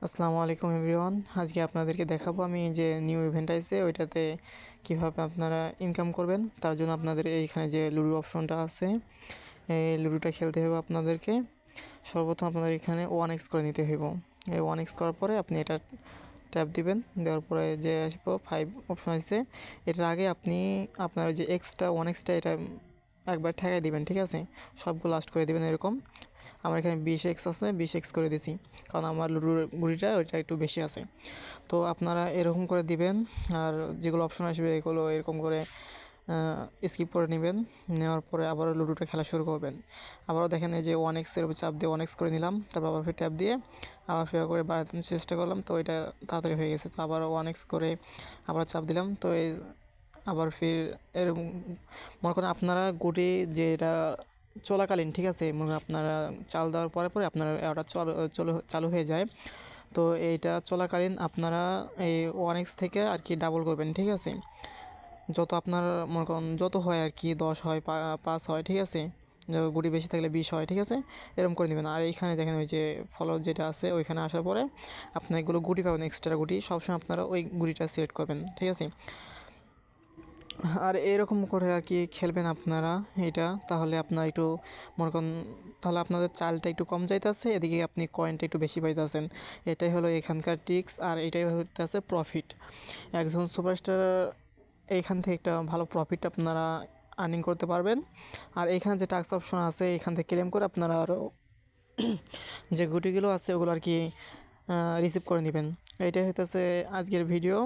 আসসালামু আলাইকুম এভরিওয়ান। আজকে আপনাদেরকে দেখাবো আমি যে নিউ ইভেন্ট আইছে ওইটাতে কিভাবে আপনারা ইনকাম করবেন। তার জন্য আপনাদের এইখানে যে লুডো অপশনটা আছে, এই লুডোটা খেলতে হবে আপনাদেরকে। সর্বপ্রথম আপনাদের এখানে 1x করে নিতে হইব। এই 1x করার পরে আপনি এটা ট্যাপ দিবেন, দেওয়ার পরে যে আসবো 5 অপশন আছে। এটার আগে আপনি আপনার যে এক্সট্রা 1xটা এটা একবার ঠেকাই দিবেন, ঠিক আছে? সবগুলো লাস্ট করে দিবেন এরকম। আমার এখানে 20x আছে, 20x করে দিছি, কারণ আমার লুডোর গুলিটা ওইটা একটু বেশি আছে। তো আপনারা এরকম করে দিবেন। আর যেগুলো অপশন আসবে এগুলো এরকম করে স্কিপ করে নেবেন। নেওয়ার পরে আবারও লুডোটা খেলা শুরু করবেন। আবারও দেখেন এই যে 1x এর উপর চাপ দিয়ে 1x করে নিলাম, তারপর আবার ফির ট্যাপ দিয়ে আবার ফের করে বাড়াতে চেষ্টা করলাম, তো এটা তাড়াতাড়ি হয়ে গেছে। তো আবার 1x করে আবার চাপ দিলাম, তো এই আবার ফির এরকম মনে করেন আপনারা গুটি যেটা চলাকালীন, ঠিক আছে, মনে করেন আপনারা চাল দেওয়ার পরে পরে আপনার ওটা চালু হয়ে যায়। তো এইটা চলাকালীন আপনারা এই 1x থেকে আর কি ডাবল করবেন, ঠিক আছে? যত আপনার মনে করেন যত হয় আর কি, 10 হয়, 5 হয়, ঠিক আছে? গুটি বেশি থাকলে 20 হয়, ঠিক আছে? এরকম করে নেবেন। আর এইখানে দেখেন ওই যে ফলো যেটা আছে ওইখানে আসার পরে আপনার এগুলো গুটি পাবেন, এক্সট্রা গুটি সবসময় আপনারা ওই গুটিটা সিলেক্ট করবেন, ঠিক আছে? আর এরকম করে আর কি খেলবেন আপনারা এটা, তাহলে আপনার একটু মনে করেন, তাহলে আপনাদের চালটা একটু কম যাইতেছে, এদিকে আপনি কয়েনটা একটু বেশি পাইতেছেন। এটাই হলো এখানকার ট্রিক্স, আর এটাই হইতেছে প্রফিট। একজন সুপারস্টার এইখান থেকে একটা ভালো প্রফিট আপনারা আর্নিং করতে পারবেন। আর এখানে যে টাস্ক অপশন আছে এখান থেকে ক্লেম করে আপনারা আরও যে গুটিগুলো আছে ওগুলো আর কি রিসিভ করে নেবেন। এইটাই হইতেছে আজকের ভিডিও।